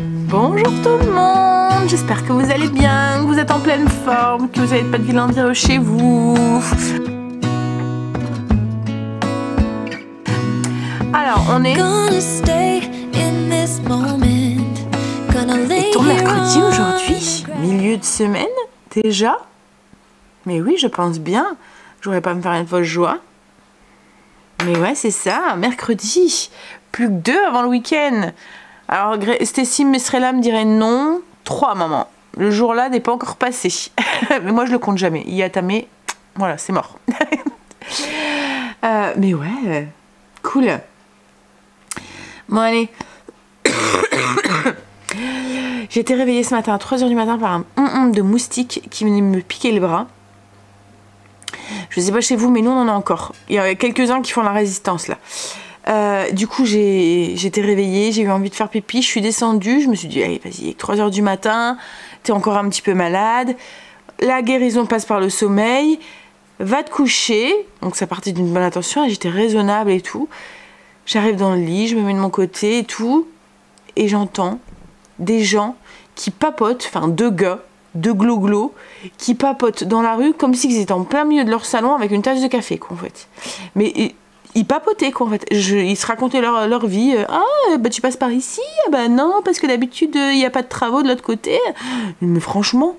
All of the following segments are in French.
Bonjour tout le monde, j'espère que vous allez bien, que vous êtes en pleine forme, que vous n'avez pas de vilain virus chez vous. Alors on est ton mercredi aujourd'hui, milieu de semaine déjà. Mais oui, je pense bien, je voudrais pas me faire une fausse joie. Mais ouais, c'est ça, mercredi, plus que 2 avant le week-end. Alors, Stécie Mesrella me dirait non. 3, maman. Le jour-là n'est pas encore passé. Mais moi, je le compte jamais. Il y a tamé. Voilà, c'est mort. Mais ouais, cool. Bon, allez. J'ai été réveillée ce matin à 3h du matin par un de moustique qui venait me piquer le bras. Je sais pas chez vous, mais nous, on en a encore. Il y a quelques-uns qui font la résistance, là. Du coup j'étais réveillée, j'ai eu envie de faire pipi, je suis descendue, je me suis dit allez vas-y, 3h du matin, t'es encore un petit peu malade, la guérison passe par le sommeil, va te coucher, donc ça partait d'une bonne intention, j'étais raisonnable et tout, j'arrive dans le lit, je me mets de mon côté et tout, et j'entends des gens qui papotent, enfin 2 gars, 2 glo-glo, qui papotent dans la rue comme s'ils étaient en plein milieu de leur salon avec une tasse de café quoi en fait, mais ils papotaient quoi en fait, ils se racontaient leur vie, ah bah tu passes par ici, ah bah non parce que d'habitude il n'y a pas de travaux de l'autre côté, mais franchement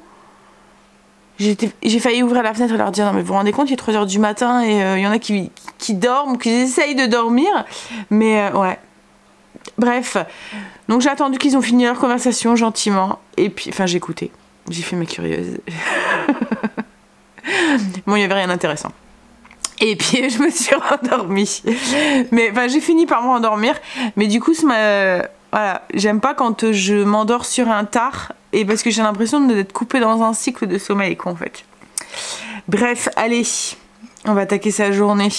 j'ai failli ouvrir la fenêtre et leur dire non mais vous vous rendez compte il est 3h du matin et il y en a qui dorment ou qui essayent de dormir, mais ouais bref, donc j'ai attendu qu'ils ont fini leur conversation gentiment et puis enfin j'ai écouté, j'ai fait ma curieuse. Bon il n'y avait rien d'intéressant. Et puis je me suis rendormie. Mais enfin j'ai fini par me rendormir. Mais du coup voilà, j'aime pas quand je m'endors sur un tard. Et parce que j'ai l'impression d'être coupée dans un cycle de sommeil quoi en fait. Bref, allez, on va attaquer sa journée.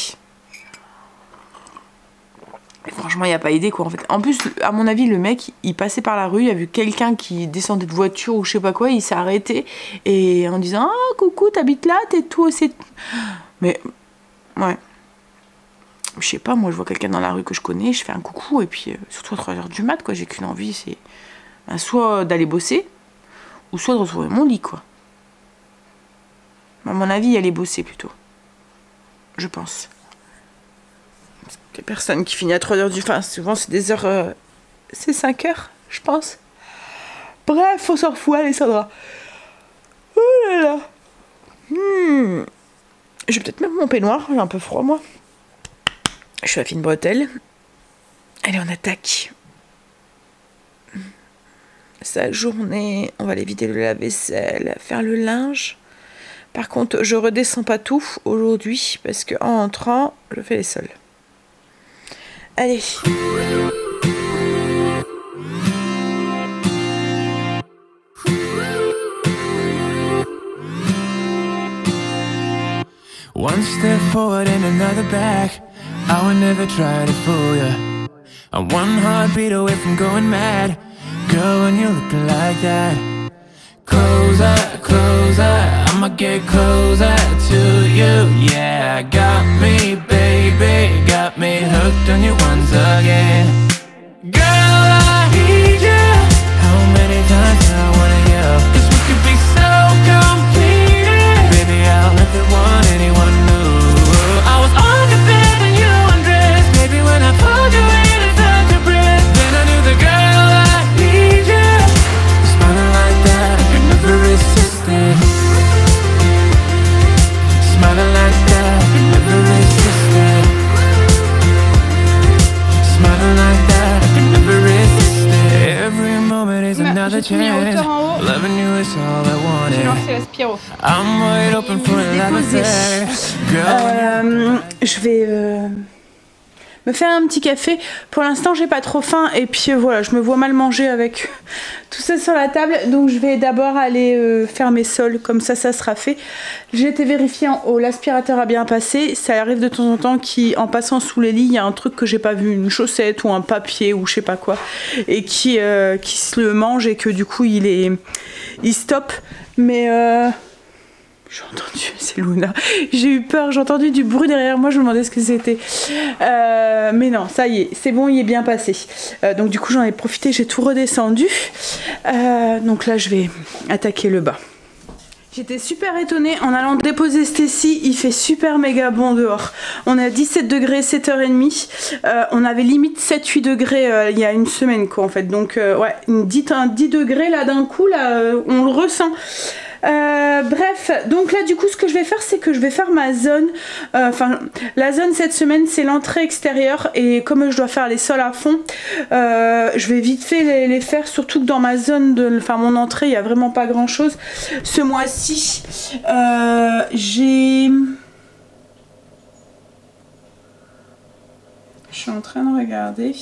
Et franchement il n'y a pas idée quoi en fait. En plus à mon avis le mec il passait par la rue, il a vu quelqu'un qui descendait de voiture ou je sais pas quoi, il s'est arrêté. Et en disant ah coucou t'habites là, t'es toi aussi. Mais ouais, je sais pas, moi je vois quelqu'un dans la rue que je connais, je fais un coucou et puis surtout à 3h du mat quoi, j'ai qu'une envie, c'est soit d'aller bosser ou soit de retrouver mon lit quoi. À mon avis aller bosser plutôt, je pense. Parce qu'il y a personne qui finit à 3h du matin, souvent c'est des heures, c'est 5h je pense. Bref, on s'en fout, allez Sandra. Oh là là. Je vais peut-être mettre mon peignoir, j'ai un peu froid moi. Je suis à fine bretelle. Allez, on attaque. Sa journée, on va aller vider le lave-vaisselle, faire le linge. Par contre, je redescends pas tout aujourd'hui parce que en entrant, je fais les sols. Allez. One step forward and another back. I would never try to fool ya. I'm one heartbeat away from going mad. Girl, when you look like that. Closer, closer, I'ma get closer to you. Yeah, got me, baby, got me hooked on you once again. Girl, I need you. How many times do I wanna yell? 'Cause we could be so complete. Baby, I'll never want anyone new. I was on the bed when you undressed. Baby, when I pulled you in and felt your breath, then I knew the girl I need you. You're smiling like that, I could never resist it. Smiling like that, I could never resist it. Smiling like that, I could never resist it. Every moment is another chance. Loving you is all I wanted. J'ai lancé la Spiro. I'm wide open for another affair. Girl, je vais me faire un petit café. Pour l'instant, j'ai pas trop faim. Et puis voilà, je me vois mal manger avec tout ça sur la table. Donc je vais d'abord aller faire mes sols. Comme ça sera fait. J'ai été vérifier en haut. L'aspirateur a bien passé. Ça arrive de temps en temps qu'en passant sous les lits, il y a un truc que j'ai pas vu. Une chaussette ou un papier ou je sais pas quoi. Et qui se le mange et que du coup, il stoppe. Mais J'ai entendu, c'est Luna. J'ai eu peur, j'ai entendu du bruit derrière moi, je me demandais ce que c'était. Mais non, ça y est, c'est bon, il est bien passé. Donc du coup, j'en ai profité, j'ai tout redescendu. Donc là, je vais attaquer le bas. J'étais super étonnée en allant déposer Stécie, il fait super méga bon dehors. On est à 17 degrés, 7h30. On avait limite 7-8 degrés il y a une semaine quoi en fait. Donc ouais, 10 degrés là d'un coup, là on le ressent. Bref, donc là du coup ce que je vais faire c'est que je vais faire ma zone, enfin la zone cette semaine c'est l'entrée extérieure et comme je dois faire les sols à fond, je vais vite fait les faire, surtout que dans ma zone, enfin mon entrée il n'y a vraiment pas grand chose. Ce mois-ci je suis en train de regarder.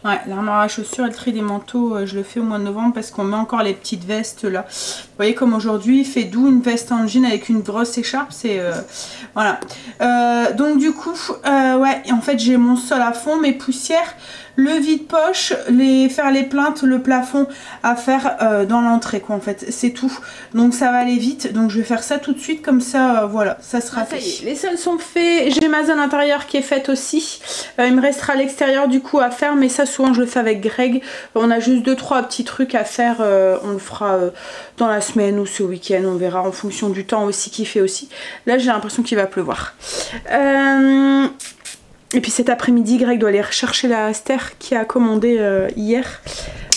Ouais, l'armoire à chaussures et le tri des manteaux, je le fais au mois de novembre parce qu'on met encore les petites vestes là. Vous voyez comme aujourd'hui il fait doux, une veste en jean avec une grosse écharpe, c'est voilà. Donc du coup, ouais, en fait j'ai mon sol à fond, mes poussières, le vide-poche, faire les plaintes, le plafond à faire dans l'entrée quoi en fait, c'est tout. Donc ça va aller vite, donc je vais faire ça tout de suite comme ça, voilà, ça sera fait. Ça y est, les sols sont faits, j'ai ma zone intérieure qui est faite aussi. Il me restera l'extérieur du coup à faire, mais ça souvent je le fais avec Greg. On a juste 2-3 petits trucs à faire, on le fera dans la semaine ou ce week-end, on verra en fonction du temps aussi qu'il fait aussi. Là j'ai l'impression qu'il va pleuvoir. Et puis cet après-midi, Greg doit aller rechercher la Aster qui a commandé hier.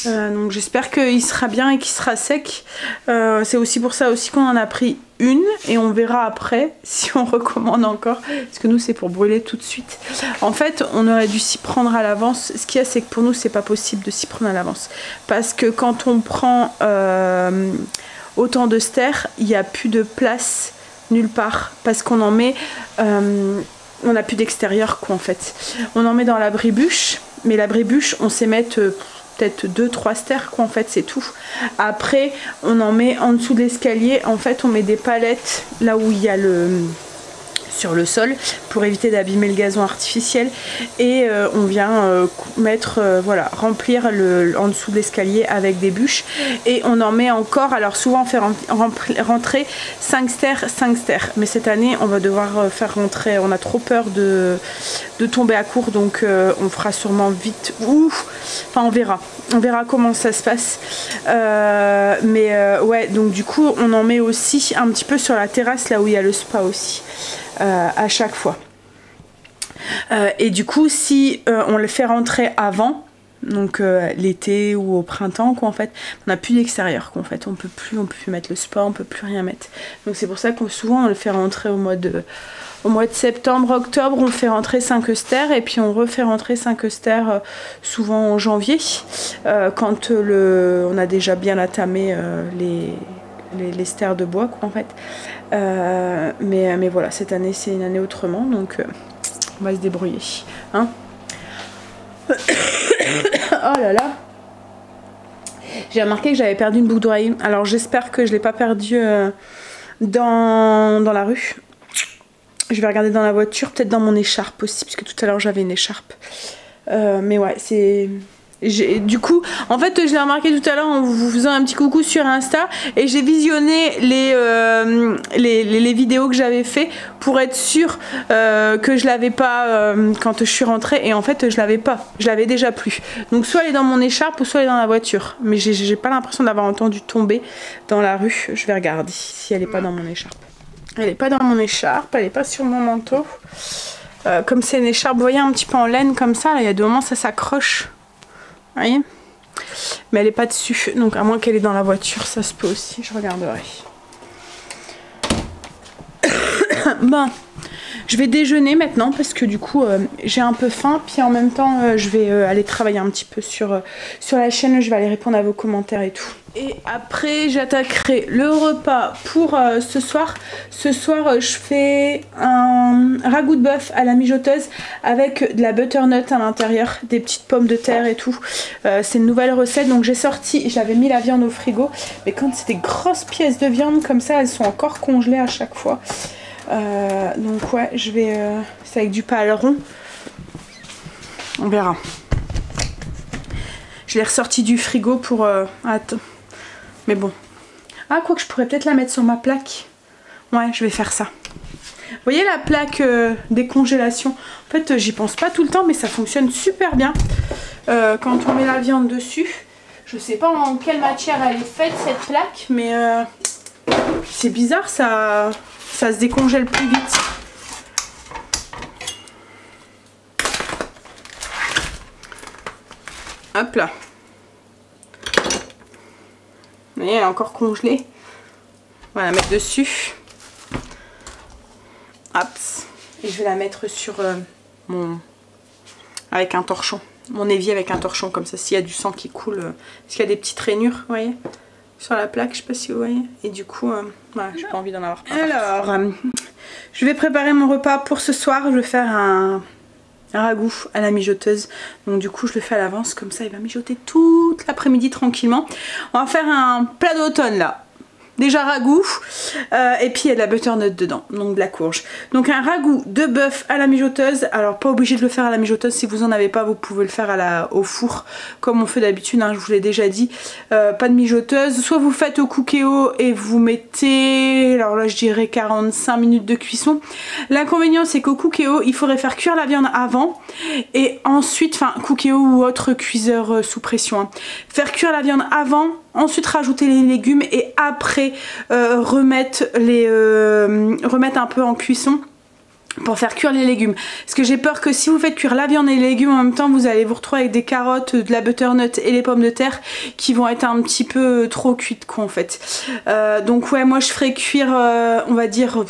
Donc j'espère qu'il sera bien et qu'il sera sec. C'est aussi pour ça aussi qu'on en a pris une et on verra après si on recommande encore. Parce que nous c'est pour brûler tout de suite. En fait on aurait dû s'y prendre à l'avance. Ce qu'il y a c'est que pour nous c'est pas possible de s'y prendre à l'avance. Parce que quand on prend autant de Ster, il n'y a plus de place nulle part. Parce qu'on en met... on n'a plus d'extérieur quoi en fait. On en met dans l'abri-bûche, mais l'abri-bûche on sait mettre peut-être 2-3 stères quoi en fait, c'est tout. Après on en met en dessous de l'escalier, en fait on met des palettes là où il y a sur le sol pour éviter d'abîmer le gazon artificiel et on vient mettre voilà, remplir en dessous de l'escalier avec des bûches et on en met encore, alors souvent on fait rentrer 5 stères, mais cette année on va devoir faire rentrer, on a trop peur de tomber à court, donc on fera sûrement vite, enfin on verra comment ça se passe, mais ouais, donc du coup on en met aussi un petit peu sur la terrasse là où il y a le spa aussi. À chaque fois et du coup si on le fait rentrer avant, donc l'été ou au printemps quoi en fait, on n'a plus d'extérieur quoi en fait, on peut plus mettre le spa, on peut plus rien mettre, donc c'est pour ça que souvent on le fait rentrer au mois de septembre, octobre, on fait rentrer 5 stères et puis on refait rentrer 5 stères souvent en janvier quand on a déjà bien attamé les stères de bois quoi en fait, mais voilà, cette année c'est une année autrement, donc on va se débrouiller hein. Oh là là, j'ai remarqué que j'avais perdu une boucle d'oreille, alors j'espère que je l'ai pas perdue dans la rue. Je vais regarder dans la voiture, peut-être dans mon écharpe aussi, puisque tout à l'heure j'avais une écharpe, mais ouais c'est... Du coup, en fait, je l'ai remarqué tout à l'heure en vous faisant un petit coucou sur Insta et j'ai visionné les vidéos que j'avais fait pour être sûre que je l'avais pas quand je suis rentrée, et en fait je l'avais pas, je l'avais déjà plus. Donc soit elle est dans mon écharpe ou soit elle est dans la voiture, mais j'ai pas l'impression d'avoir entendu tomber dans la rue. Je vais regarder si elle est pas dans mon écharpe. Elle est pas dans mon écharpe, elle est pas sur mon manteau. Comme c'est une écharpe, vous voyez, un petit peu en laine comme ça, là, il y a des moments ça s'accroche. Vous voyez, mais elle est pas dessus, donc à moins qu'elle est dans la voiture, ça se peut aussi, je regarderai. Bon, je vais déjeuner maintenant parce que du coup j'ai un peu faim, puis en même temps je vais aller travailler un petit peu sur la chaîne, je vais aller répondre à vos commentaires et tout. Et après j'attaquerai le repas pour ce soir. Ce soir je fais un ragoût de bœuf à la mijoteuse avec de la butternut à l'intérieur, des petites pommes de terre et tout. C'est une nouvelle recette, donc j'ai sorti, j'avais mis la viande au frigo, mais quand c'est des grosses pièces de viande comme ça, elles sont encore congelées à chaque fois. Donc ouais, je vais... c'est avec du paleron. On verra. Je l'ai ressorti du frigo pour... attends. Mais bon. Ah, quoi que je pourrais peut-être la mettre sur ma plaque. Ouais, je vais faire ça. Vous voyez la plaque décongélation? En fait, j'y pense pas tout le temps, mais ça fonctionne super bien. Quand on met la viande dessus. Je sais pas en quelle matière elle est faite, cette plaque, mais c'est bizarre, ça se décongèle plus vite. Hop là. Vous voyez, elle est encore congelée. On va la mettre dessus. Hop. Et je vais la mettre sur avec un torchon. Mon évier avec un torchon, comme ça, s'il y a du sang qui coule. Parce qu'il y a des petites rainures, vous voyez, sur la plaque, je sais pas si vous voyez. Et du coup, voilà, j'ai pas envie d'en avoir. Alors, je vais préparer mon repas pour ce soir. Je vais faire un ragoût à la mijoteuse. Donc du coup, je le fais à l'avance, comme ça, il va mijoter toute l'après-midi tranquillement. On va faire un plat d'automne, là. Déjà ragoût, et puis il y a de la butternut dedans, donc de la courge. Donc un ragoût de bœuf à la mijoteuse. Alors pas obligé de le faire à la mijoteuse, si vous en avez pas, vous pouvez le faire au four, comme on fait d'habitude, hein, je vous l'ai déjà dit. Pas de mijoteuse, soit vous faites au cookéo et vous mettez, alors là je dirais 45 minutes de cuisson. L'inconvénient c'est qu'au cookéo, il faudrait faire cuire la viande avant, et ensuite, enfin cookéo ou autre cuiseur sous pression, hein. Faire cuire la viande avant, ensuite rajouter les légumes et après remettre un peu en cuisson pour faire cuire les légumes. Parce que j'ai peur que si vous faites cuire la viande et les légumes en même temps, vous allez vous retrouver avec des carottes, de la butternut et les pommes de terre qui vont être un petit peu trop cuites quoi en fait. Donc ouais, moi je ferai cuire on va dire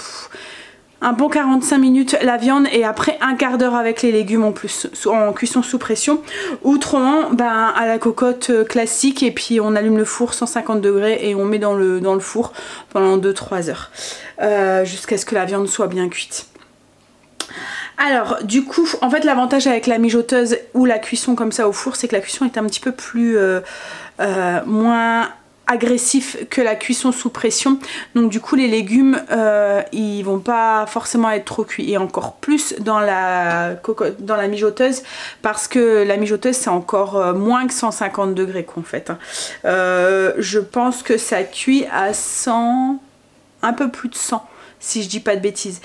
un bon 45 minutes la viande et après un quart d'heure avec les légumes en plus, en cuisson sous pression. Autrement, ben, à la cocotte classique, et puis on allume le four 150 degrés et on met dans le four pendant 2-3 heures jusqu'à ce que la viande soit bien cuite. Alors du coup, en fait l'avantage avec la mijoteuse ou la cuisson comme ça au four, c'est que la cuisson est un petit peu plus moins agressif que la cuisson sous pression, donc du coup les légumes ils vont pas forcément être trop cuits, et encore plus dans la mijoteuse, parce que la mijoteuse c'est encore moins que 150 degrés en fait, hein. Je pense que ça cuit à 100, un peu plus de 100 si je dis pas de bêtises.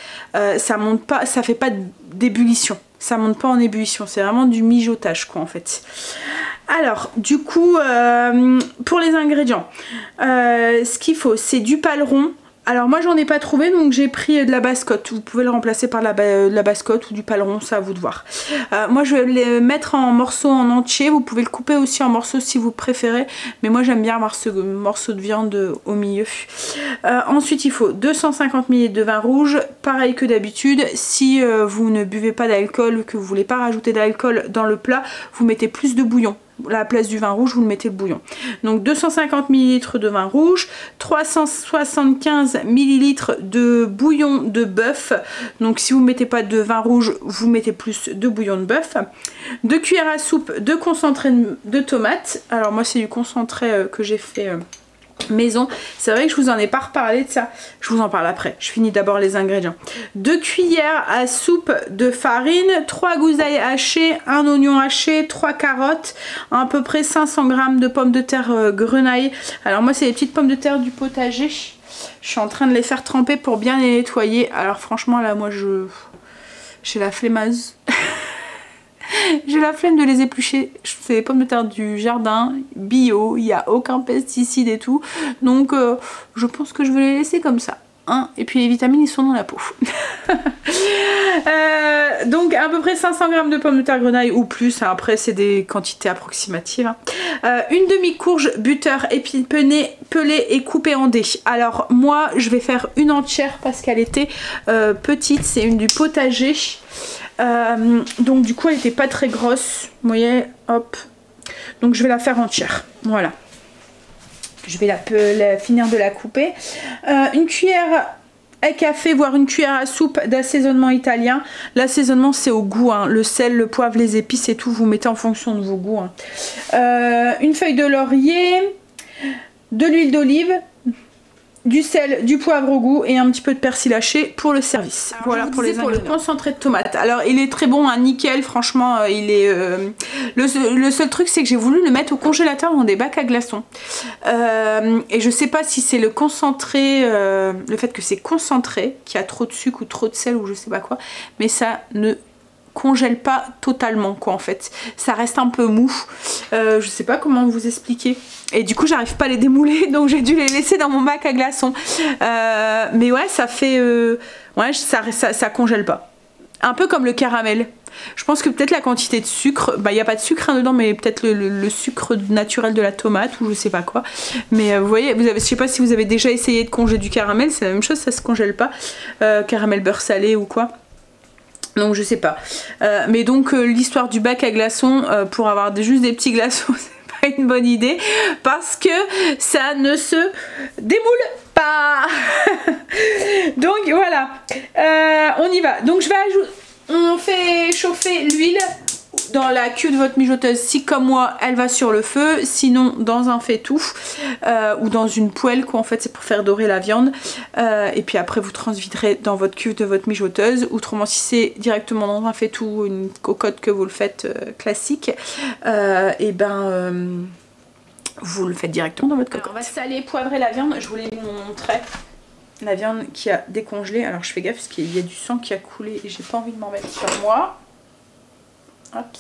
Ça monte pas, ça fait pas d'ébullition, ça monte pas en ébullition, c'est vraiment du mijotage quoi en fait. Alors du coup pour les ingrédients, ce qu'il faut c'est du paleron. Alors moi j'en ai pas trouvé, donc j'ai pris de la bascotte. Vous pouvez le remplacer par de la bascotte ou du paleron, c'est à vous de voir. Moi je vais le mettre en morceaux en entier. Vous pouvez le couper aussi en morceaux si vous préférez, mais moi j'aime bien avoir ce morceau de viande au milieu. Ensuite il faut 250 ml de vin rouge, pareil que d'habitude. Si vous ne buvez pas d'alcool, que vous voulez pas rajouter d'alcool dans le plat, vous mettez plus de bouillon. À la place du vin rouge, vous le mettez le bouillon. Donc 250 ml de vin rouge, 375 ml de bouillon de bœuf. Donc si vous ne mettez pas de vin rouge, vous mettez plus de bouillon de bœuf. 2 cuillères à soupe de concentré de tomate. Alors moi c'est du concentré que j'ai fait maison. C'est vrai que je vous en ai pas reparlé de ça. Je vous en parle après. Je finis d'abord les ingrédients. 2 cuillères à soupe de farine, 3 gousses d'ail hachées, 1 oignon haché, 3 carottes, à peu près 500 g de pommes de terre grenaille. Alors moi c'est les petites pommes de terre du potager. Je suis en train de les faire tremper pour bien les nettoyer. Alors franchement là moi j'ai la flemmeuse. J'ai la flemme de les éplucher. C'est les pommes de terre du jardin, bio, il n'y a aucun pesticide et tout. Donc je pense que je vais les laisser comme ça. Hein, et puis les vitamines ils sont dans la peau. Donc à peu près 500 g de pommes de terre grenaille ou plus, hein, après c'est des quantités approximatives, hein. Une demi-courge butter pelée et coupée en dés. Alors moi je vais faire une entière parce qu'elle était petite, c'est une du potager. Donc du coup elle était pas très grosse, vous voyez, hop. Donc je vais la faire entière, voilà. Je vais finir de la couper. Une cuillère à café, voire une cuillère à soupe d'assaisonnement italien. L'assaisonnement c'est au goût, hein. Le sel, le poivre, les épices et tout, vous mettez en fonction de vos goûts, hein. Une feuille de laurier, de l'huile d'olive, du sel, du poivre au goût et un petit peu de persil haché pour le service. Alors, voilà pour le concentré de tomate. Alors il est très bon, hein, nickel, franchement il est... Le seul truc c'est que j'ai voulu le mettre au congélateur dans des bacs à glaçons. Et je sais pas si c'est le concentré, le fait que c'est concentré, qu'il y a trop de sucre ou trop de sel ou je sais pas quoi, mais ça ne congèle pas totalement quoi en fait, ça reste un peu mou, je sais pas comment vous expliquer et du coup j'arrive pas à les démouler donc j'ai dû les laisser dans mon bac à glaçons, mais ouais ça fait ouais ça congèle pas, un peu comme le caramel. Je pense que peut-être la quantité de sucre, bah il n'y a pas de sucre hein, dedans, mais peut-être le sucre naturel de la tomate ou je sais pas quoi. Mais vous voyez, je sais pas si vous avez déjà essayé de congeler du caramel, c'est la même chose, ça se congèle pas, caramel beurre salé ou quoi. Donc je sais pas. Mais donc l'histoire du bac à glaçons pour avoir juste des petits glaçons, c'est pas une bonne idée parce que ça ne se démoule pas. Donc voilà. On y va. Donc je vais ajouter. On fait chauffer l'huile dans la cuve de votre mijoteuse si comme moi elle va sur le feu, sinon dans un faitout ou dans une poêle quoi en fait, c'est pour faire dorer la viande et puis après vous transviderez dans votre cuve de votre mijoteuse. Autrement si c'est directement dans un faitout ou une cocotte que vous le faites classique, et ben vous le faites directement dans votre cocotte. Alors, on va saler, poivrer la viande, je voulais vous montrer la viande qui a décongelé. Alors je fais gaffe parce qu'il y a du sang qui a coulé et j'ai pas envie de m'en mettre sur moi. Hop.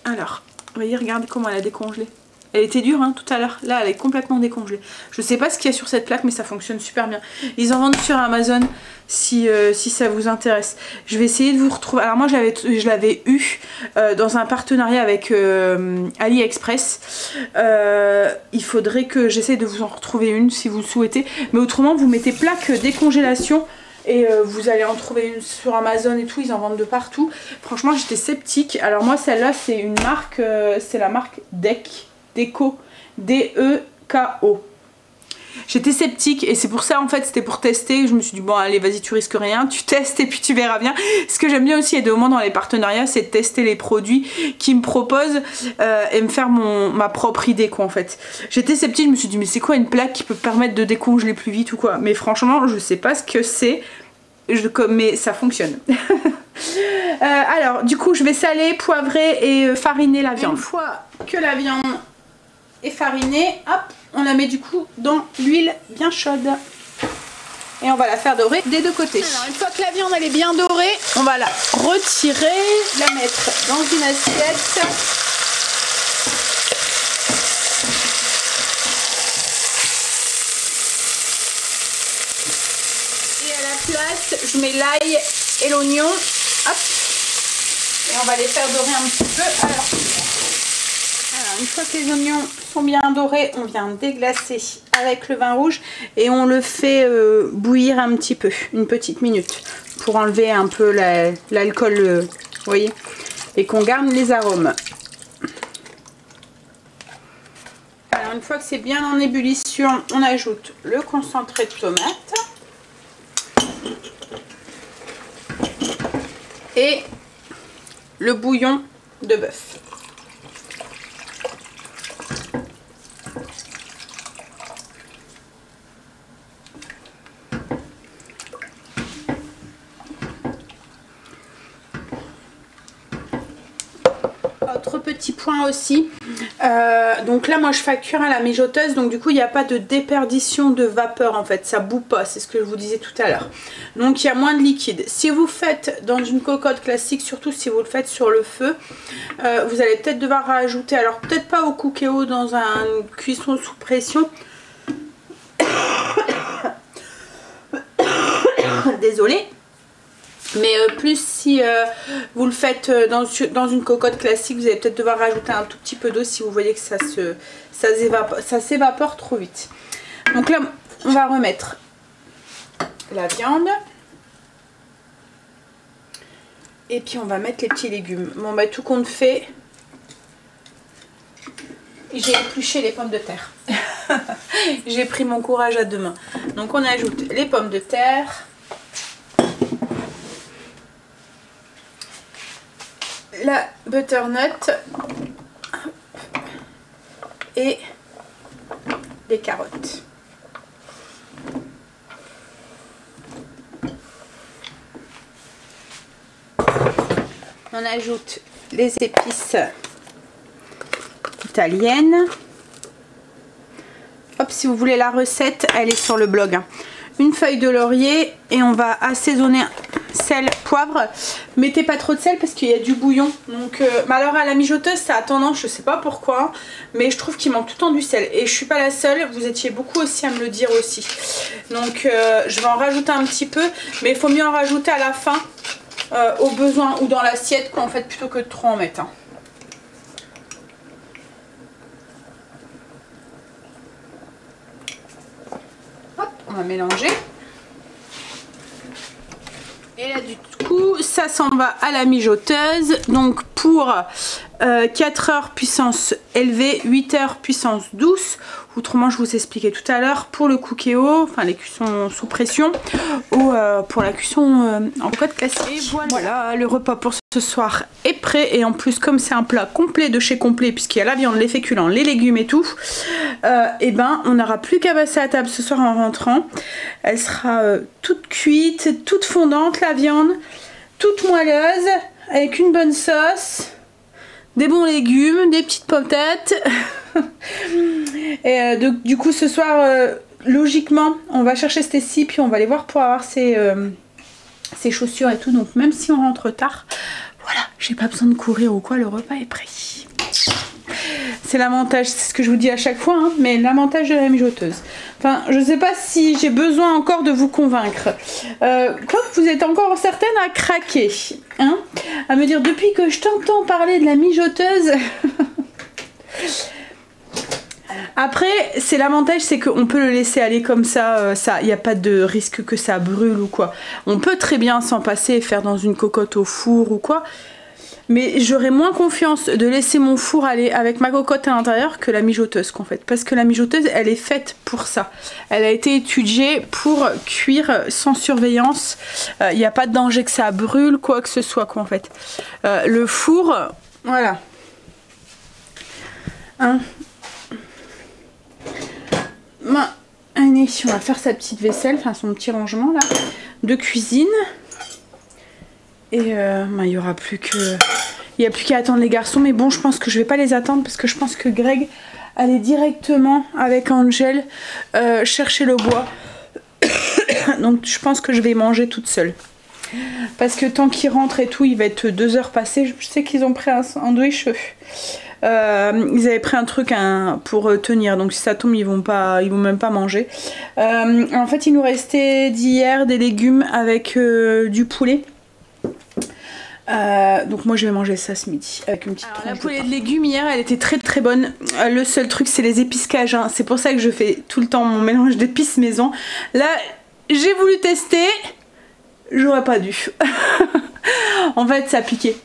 Alors, vous voyez, regardez comment elle a décongelé. Elle était dure hein, tout à l'heure. Là, elle est complètement décongelée. Je sais pas ce qu'il y a sur cette plaque, mais ça fonctionne super bien. Ils en vendent sur Amazon si ça vous intéresse. Je vais essayer de vous retrouver. Alors moi, je l'avais eu dans un partenariat avec AliExpress. Il faudrait que j'essaie de vous en retrouver une si vous le souhaitez. Mais autrement, vous mettez plaque décongélation. Et vous allez en trouver une sur Amazon et tout, ils en vendent de partout. Franchement j'étais sceptique. Alors moi celle-là c'est une marque, c'est la marque Deco, D-E-K-O. J'étais sceptique et c'est pour ça en fait, c'était pour tester. Je me suis dit bon allez vas-y tu risques rien, tu testes et puis tu verras bien. Ce que j'aime bien aussi et de moment dans les partenariats c'est de tester les produits qu'ils me proposent et me faire ma propre idée quoi en fait. J'étais sceptique, je me suis dit mais c'est quoi une plaque qui peut permettre de décongeler plus vite ou quoi. Mais franchement je sais pas ce que c'est, mais ça fonctionne. Alors du coup je vais saler, poivrer et fariner la viande. Une fois que la viande est farinée, hop, on la met du coup dans l'huile bien chaude et on va la faire dorer des deux côtés. Alors une fois que la viande elle est bien dorée, on va la retirer, la mettre dans une assiette. Et à la place, je mets l'ail et l'oignon, hop, et on va les faire dorer un petit peu à leur tour. Alors, une fois que les oignons sont bien dorés, on vient déglacer avec le vin rouge et on le fait bouillir un petit peu, une petite minute, pour enlever un peu l'alcool, vous voyez, et qu'on garde les arômes. Alors une fois que c'est bien en ébullition, on ajoute le concentré de tomate et le bouillon de bœuf. Autre petit point aussi, donc là moi je fais cuire à la mijoteuse, donc du coup il n'y a pas de déperdition de vapeur en fait, ça bout pas, c'est ce que je vous disais tout à l'heure, donc il y a moins de liquide. Si vous faites dans une cocotte classique, surtout si vous le faites sur le feu, vous allez peut-être devoir rajouter, alors peut-être pas au cookéo dans un cuisson sous pression, désolée. Mais plus si vous le faites dans une cocotte classique, vous allez peut-être devoir rajouter un tout petit peu d'eau si vous voyez que ça s'évapore trop vite. Donc là, on va remettre la viande. Et puis on va mettre les petits légumes. Bon bah tout compte fait, j'ai épluché les pommes de terre. J'ai pris mon courage à deux mains. Donc on ajoute les pommes de terre. La butternut et des carottes. On ajoute les épices italiennes. Hop, si vous voulez la recette, elle est sur le blog. Une feuille de laurier et on va assaisonner sel, poivre. Mettez pas trop de sel parce qu'il y a du bouillon. Donc, mais alors à la mijoteuse, ça a tendance, je sais pas pourquoi, mais je trouve qu'il manque tout le temps du sel. Et je suis pas la seule, vous étiez beaucoup aussi à me le dire aussi. Donc, je vais en rajouter un petit peu, mais il faut mieux en rajouter à la fin, au besoin ou dans l'assiette, quoi, en fait, plutôt que de trop en mettre. Hein. On va mélanger. Et là du coup ça s'en va à la mijoteuse. Donc pour 4 heures puissance élevée, 8 heures puissance douce. Autrement je vous expliquais tout à l'heure pour le cookéo, enfin les cuissons sous pression, ou pour la cuisson en cocotte classique. Et voilà, le repas pour ce soir est prêt. Et en plus comme c'est un plat complet de chez Complet, puisqu'il y a la viande, les féculents, les légumes et tout, et ben on n'aura plus qu'à passer à table ce soir en rentrant. Elle sera toute cuite, toute fondante la viande, toute moelleuse, avec une bonne sauce, des bons légumes, des petites patates. Et du coup ce soir logiquement on va chercher Stécie, puis on va aller voir pour avoir ses chaussures et tout. Donc même si on rentre tard, voilà, j'ai pas besoin de courir ou quoi, le repas est prêt. C'est l'avantage, c'est ce que je vous dis à chaque fois, hein, mais l'avantage de la mijoteuse. Enfin, je sais pas si j'ai besoin encore de vous convaincre. Quand vous êtes encore certaine à craquer, hein, à me dire depuis que je t'entends parler de la mijoteuse. Après, c'est l'avantage, c'est qu'on peut le laisser aller comme ça, il n'y a pas de risque que ça brûle ou quoi. On peut très bien s'en passer et faire dans une cocotte au four ou quoi. Mais j'aurais moins confiance de laisser mon four aller avec ma cocotte à l'intérieur que la mijoteuse qu'en fait. Parce que la mijoteuse, elle est faite pour ça. Elle a été étudiée pour cuire sans surveillance. Il n'y a pas de danger que ça brûle, quoi que ce soit, quoi en fait. Le four, voilà. Hein. Allez, on va faire sa petite vaisselle, enfin son petit rangement là, de cuisine. Et il y aura plus que... Il n'y a plus qu'à attendre les garçons, mais bon, je pense que je vais pas les attendre parce que je pense que Greg allait directement avec Angel chercher le bois. Donc je pense que je vais manger toute seule. Parce que tant qu'il rentre et tout, il va être 2 heures passées. Je sais qu'ils ont pris un sandwich. Ils avaient pris un truc pour tenir, donc si ça tombe ils vont même pas manger. En fait il nous restait d'hier des légumes avec du poulet. Donc moi je vais manger ça ce midi avec une petite tranche. La poulet de légumes hier elle était très très bonne. Le seul truc c'est les épices cajun. C'est pour ça que je fais tout le temps mon mélange d'épices maison. Là j'ai voulu tester, j'aurais pas dû. En fait ça piquait.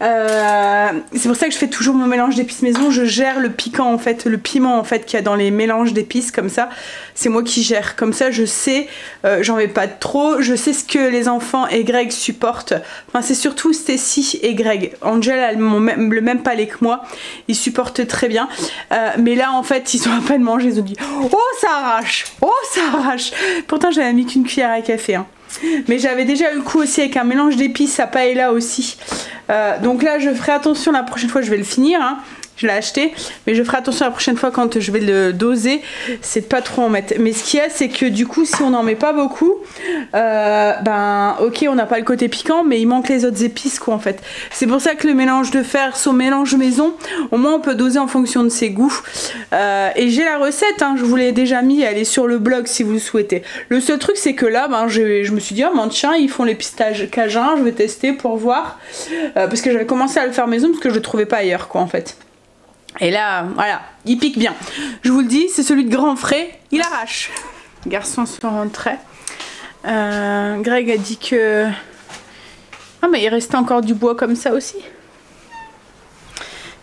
C'est pour ça que je fais toujours mon mélange d'épices maison. Je gère le piquant en fait, le piment en fait qu'il y a dans les mélanges d'épices comme ça. C'est moi qui gère. Comme ça je sais, j'en mets pas trop. Je sais ce que les enfants et Greg supportent. Enfin c'est surtout Stécie et Greg. Angel elle le même palais que moi. Ils supportent très bien. Mais là en fait ils ont à peine mangé. Ils ont dit oh ça arrache, oh ça arrache. Pourtant j'avais mis qu'une cuillère à café. Hein. Mais j'avais déjà eu le coup aussi avec un mélange d'épices à paella aussi. Donc là je ferai attention la prochaine fois, je vais le finir hein. Je l'ai acheté, mais je ferai attention la prochaine fois quand je vais le doser, c'est de pas trop en mettre. Mais ce qu'il y a c'est que du coup si on n'en met pas beaucoup, ben ok on n'a pas le côté piquant, mais il manque les autres épices quoi en fait. C'est pour ça que le mélange de fer, son mélange maison, au moins on peut doser en fonction de ses goûts. Et j'ai la recette, hein, je vous l'ai déjà mis, elle est sur le blog si vous le souhaitez. Le seul truc c'est que là, ben, je me suis dit, oh, tiens ils font les pistaches cajun, je vais tester pour voir. Parce que j'avais commencé à le faire maison parce que je le trouvais pas ailleurs quoi en fait. Et là, voilà, il pique bien. Je vous le dis, c'est celui de grand frais, il arrache. Les garçons sont rentrés. Greg a dit que... Ah mais il restait encore du bois comme ça aussi.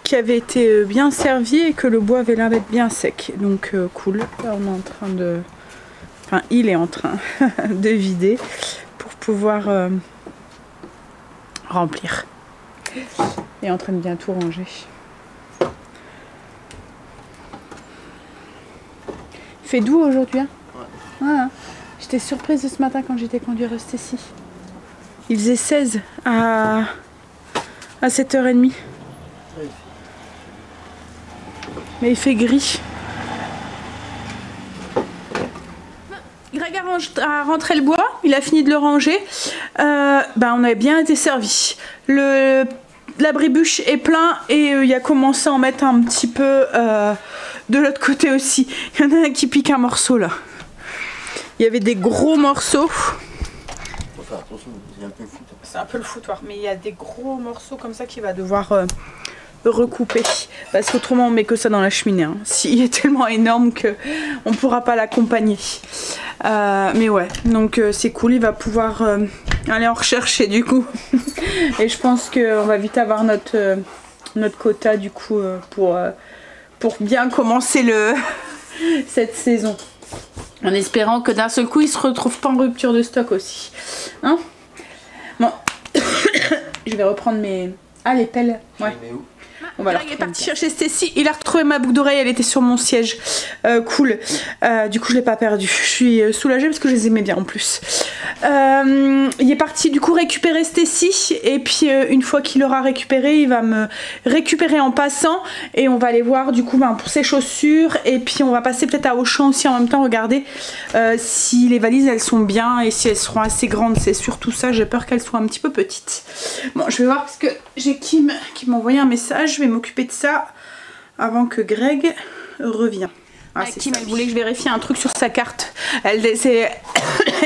Qui avait été bien servi et que le bois avait l'air d'être bien sec. Donc cool. Là on est en train de... Enfin, il est en train de vider pour pouvoir remplir. Il est en train de bien tout ranger. Il fait doux aujourd'hui, hein. Ouais. Voilà. J'étais surprise de ce matin quand j'étais conduire Stécie. Il faisait 16 à à 7h30. Mais il fait gris. Greg a rentré le bois, il a fini de le ranger. On a bien été servi. L'abri-bûche est plein et il a commencé à en mettre un petit peu de l'autre côté aussi. Il y en a un qui pique un morceau là. Il y avait des gros morceaux. Faut faire attention, c'est un peu le foutoir. C'est un peu le foutoir, mais il y a des gros morceaux comme ça qu'il va devoir recouper. Parce qu'autrement on met que ça dans la cheminée. Hein. S'il est tellement énorme qu'on ne pourra pas l'accompagner. Mais ouais, donc c'est cool, il va pouvoir aller en rechercher du coup. Et je pense qu'on va vite avoir notre quota du coup pour bien commencer cette saison. En espérant que d'un seul coup il se retrouve pas en rupture de stock aussi. Hein? Bon, je vais reprendre mes... Ah, les pelles, ouais. On va il est parti chercher Stécie, il a retrouvé ma boucle d'oreille, elle était sur mon siège. Cool. Du coup je l'ai pas perdue. Je suis soulagée parce que je les aimais bien en plus. Il est parti du coup récupérer Stécie et puis une fois qu'il l'aura récupéré, il va me récupérer en passant et on va aller voir du coup pour ses chaussures et puis on va passer peut-être à Auchan aussi en même temps, regarder si les valises elles sont bien et si elles seront assez grandes. C'est surtout ça, j'ai peur qu'elles soient un petit peu petites. Bon, je vais voir parce que j'ai Kim qui m'a envoyé un message, je vais m'occuper de ça avant que Greg revienne. Ah, Kim, elle voulait que je vérifie un truc sur sa carte. Elle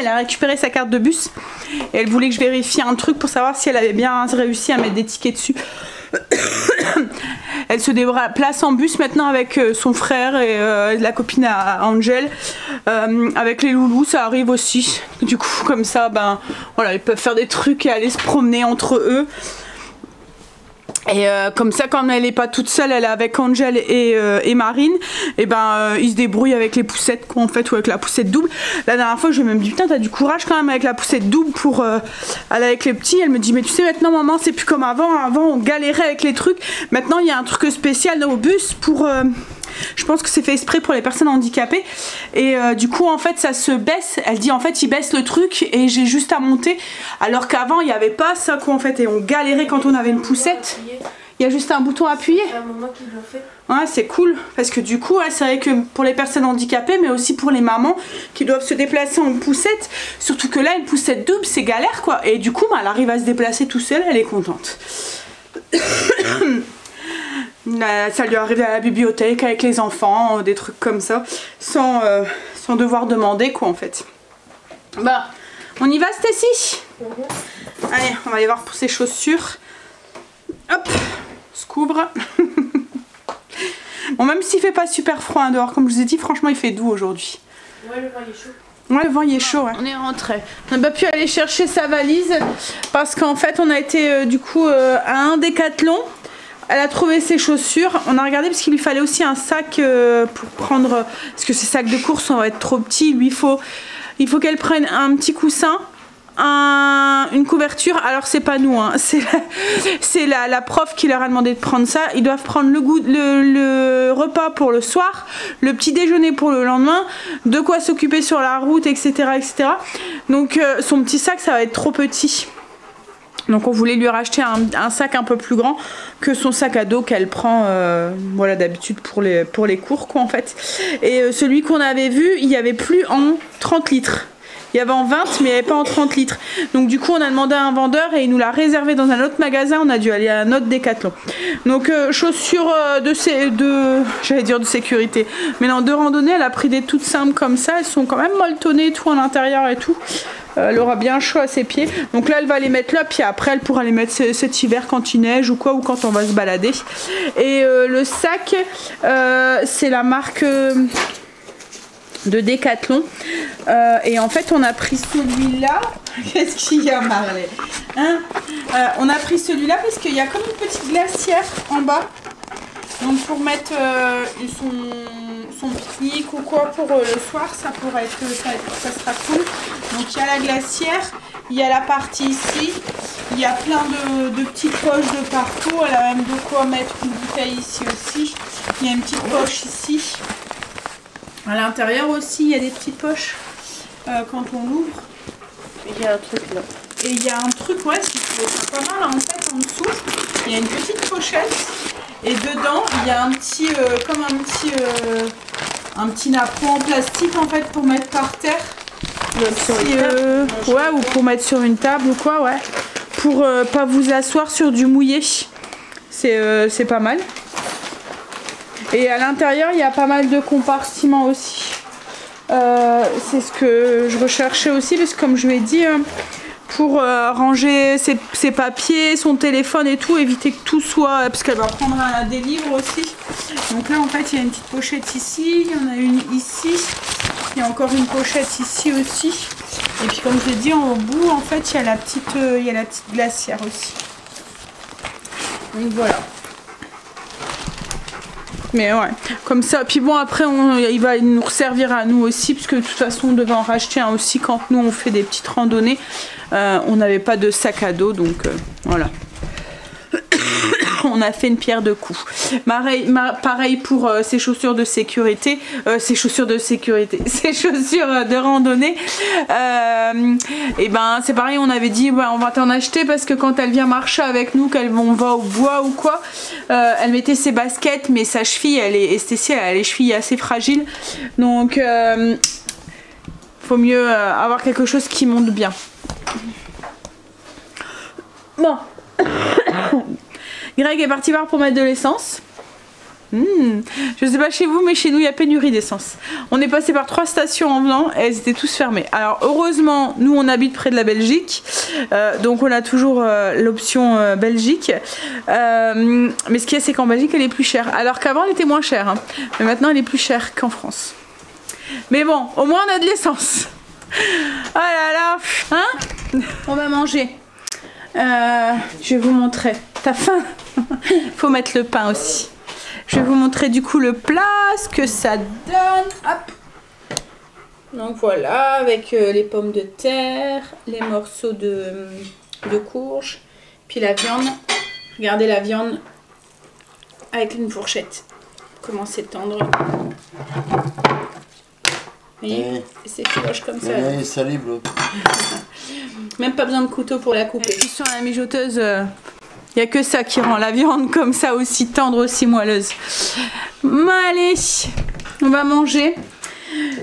a récupéré sa carte de bus et elle voulait que je vérifie un truc pour savoir si elle avait bien réussi à mettre des tickets dessus. Elle se déplace en bus maintenant avec son frère et la copine à Angel. Avec les loulous, ça arrive aussi. Du coup, comme ça, voilà, ils peuvent faire des trucs et aller se promener entre eux. Et comme ça, quand elle n'est pas toute seule, elle est avec Angel et Marine, et ils se débrouillent avec les poussettes quoi, en fait, ou avec la poussette double. La dernière fois je lui ai même dit putain, t'as du courage quand même avec la poussette double pour aller avec les petits. Elle me dit mais tu sais maintenant maman c'est plus comme avant on galérait avec les trucs, maintenant il y a un truc spécial au bus pour je pense que c'est fait exprès pour les personnes handicapées et du coup en fait ça se baisse. Elle dit en fait il baisse le truc et j'ai juste à monter, alors qu'avant il n'y avait pas ça quoi en fait, et on galérait quand on avait une poussette. Il y a juste un bouton à appuyer. C'est un moment qu'ils l'ont fait. Ouais, c'est cool parce que du coup c'est vrai que pour les personnes handicapées mais aussi pour les mamans qui doivent se déplacer en poussette, surtout que là une poussette double c'est galère quoi, et du coup elle arrive à se déplacer tout seule, elle est contente. Ça lui arrive à la bibliothèque avec les enfants, des trucs comme ça, sans devoir demander quoi en fait. Bah, on y va Stécie? Allez, on va aller voir pour ses chaussures. Hop, on se couvre. Bon, même s'il fait pas super froid dehors, comme je vous ai dit, franchement il fait doux aujourd'hui. Ouais, le vent il est chaud. Ouais, le vent il est chaud, ouais. On est rentré. On n'a pas pu aller chercher sa valise parce qu'en fait on a été du coup à un Décathlon. Elle a trouvé ses chaussures, on a regardé parce qu'il lui fallait aussi un sac pour prendre, parce que ses sacs de course vont être trop petits, lui il faut qu'elle prenne un petit coussin, une couverture. Alors c'est pas nous, hein. C'est la prof qui leur a demandé de prendre ça. Ils doivent prendre le repas pour le soir, le petit déjeuner pour le lendemain, de quoi s'occuper sur la route, etc. etc. Donc son petit sac ça va être trop petit. Donc on voulait lui racheter un sac un peu plus grand que son sac à dos qu'elle prend voilà d'habitude pour les cours quoi en fait. Et celui qu'on avait vu, il n'y avait plus en 30 litres. Il y avait en 20 mais il n'y avait pas en 30 litres. Donc du coup on a demandé à un vendeur et il nous l'a réservé dans un autre magasin. On a dû aller à un autre Décathlon. Donc chaussures j'allais dire de sécurité, mais non, de randonnée. Elle a pris des toutes simples comme ça. Elles sont quand même molletonnées tout à l'intérieur et tout. Elle aura bien chaud à ses pieds. Donc là elle va les mettre là, puis après elle pourra les mettre cet hiver quand il neige ou quoi, ou quand on va se balader. Et le sac c'est la marque de Décathlon et en fait on a pris celui-là. Qu'est-ce qu'il y a Marley, hein? On a pris celui-là parce qu'il y a comme une petite glacière en bas, donc pour mettre son pique-nique ou quoi pour le soir, ça pourrait être ça sera cool. Donc il y a la glacière, il y a la partie ici, il y a plein de petites poches de partout. Elle a même de quoi mettre une bouteille ici aussi. Il y a une petite poche ici. À l'intérieur aussi, il y a des petites poches quand on l'ouvre. Il y a un truc là. Et il y a un truc, ouais, c'est pas mal en fait. en dessous, il y a une petite pochette. Et dedans, il y a un petit, comme un petit napperon en plastique en fait pour mettre par terre. Ouais, ou pour mettre sur une table ou quoi, ouais. Pour pas vous asseoir sur du mouillé. C'est pas mal. Et à l'intérieur, il y a pas mal de compartiments aussi. C'est ce que je recherchais aussi, parce que comme je l'ai dit, pour ranger ses papiers, son téléphone et tout, éviter que tout soit... Parce qu'elle va prendre des livres aussi. Donc là, en fait, il y a une petite pochette ici, il y en a une ici. Il y a encore une pochette ici aussi. Et puis comme je l'ai dit, en bout, en fait, il y a la petite glacière aussi. Donc voilà. Mais ouais, comme ça. Puis bon, après, il va nous servir à nous aussi, parce que de toute façon, on devait en racheter un aussi quand nous, on fait des petites randonnées. On n'avait pas de sac à dos, donc voilà. On a fait une pierre deux coups. Pareil pour ses chaussures de sécurité. Ses chaussures de randonnée. Et ben c'est pareil, on avait dit on va t'en acheter parce que quand elle vient marcher avec nous, on va au bois ou quoi, elle mettait ses baskets, mais sa cheville, Estécie, elle a les chevilles assez fragiles. Donc faut mieux avoir quelque chose qui monte bien. Bon. Greg est parti voir pour mettre de l'essence. Je sais pas chez vous, mais chez nous il y a pénurie d'essence. On est passé par 3 stations en venant et elles étaient tous fermées. Alors heureusement, nous on habite près de la Belgique, donc on a toujours l'option Belgique. Mais ce qu'il y a, c'est qu'en Belgique elle est plus chère. Alors qu'avant elle était moins chère, hein. Mais maintenant elle est plus chère qu'en France. Mais bon, au moins on a de l'essence. Oh là là, hein? On va manger. Je vais vous montrer. T'as faim? Faut mettre le pain aussi. Je vais vous montrer du coup le plat, ce que ça donne. Hop. Donc voilà, avec les pommes de terre, les morceaux de courge, puis la viande. Regardez la viande avec une fourchette. Comment c'est tendre. Vous voyez, c'est filoche comme ça. Salive l'autre. Même pas besoin de couteau pour la couper. Et sur la mijoteuse, il n'y a que ça qui rend la viande comme ça aussi tendre, aussi moelleuse. Allez, on va manger.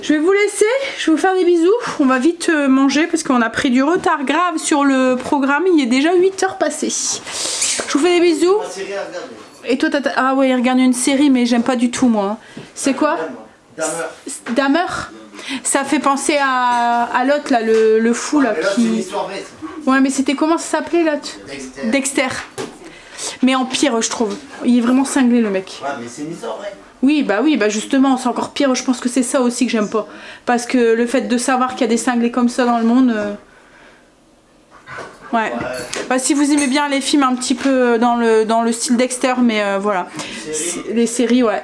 Je vais vous laisser, je vais vous faire des bisous. On va vite manger parce qu'on a pris du retard grave sur le programme. Il est déjà 8 h passées. Je vous fais des bisous. Et toi, ah ouais, il regarde une série, mais j'aime pas du tout moi. C'est quoi? Dahmer. Ça fait penser à l'autre là, le fou là qui... Ouais, mais c'était comment ça s'appelait là? Dexter. Mais en pire, je trouve. Il est vraiment cinglé le mec. Ouais, mais c'est une histoire vraie. Oui, bah justement, c'est encore pire. Je pense que c'est ça aussi que j'aime pas. Parce que le fait de savoir qu'il y a des cinglés comme ça dans le monde... Ouais. Bah, si vous aimez bien les films un petit peu dans le style Dexter, mais voilà. Les séries, ouais.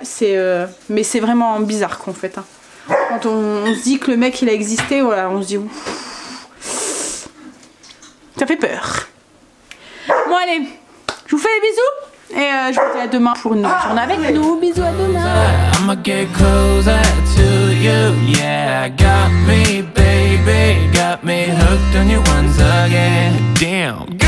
Mais c'est vraiment bizarre qu'en fait. Hein. Quand on se dit que le mec il a existé, voilà, on se dit ouf. Ça fait peur. Bon allez, je vous fais des bisous et je vous dis à demain pour une nouvelle journée avec nous. Bisous, à demain. I'ma get closer to you, yeah, got me baby, got me hooked on you once again. Damn.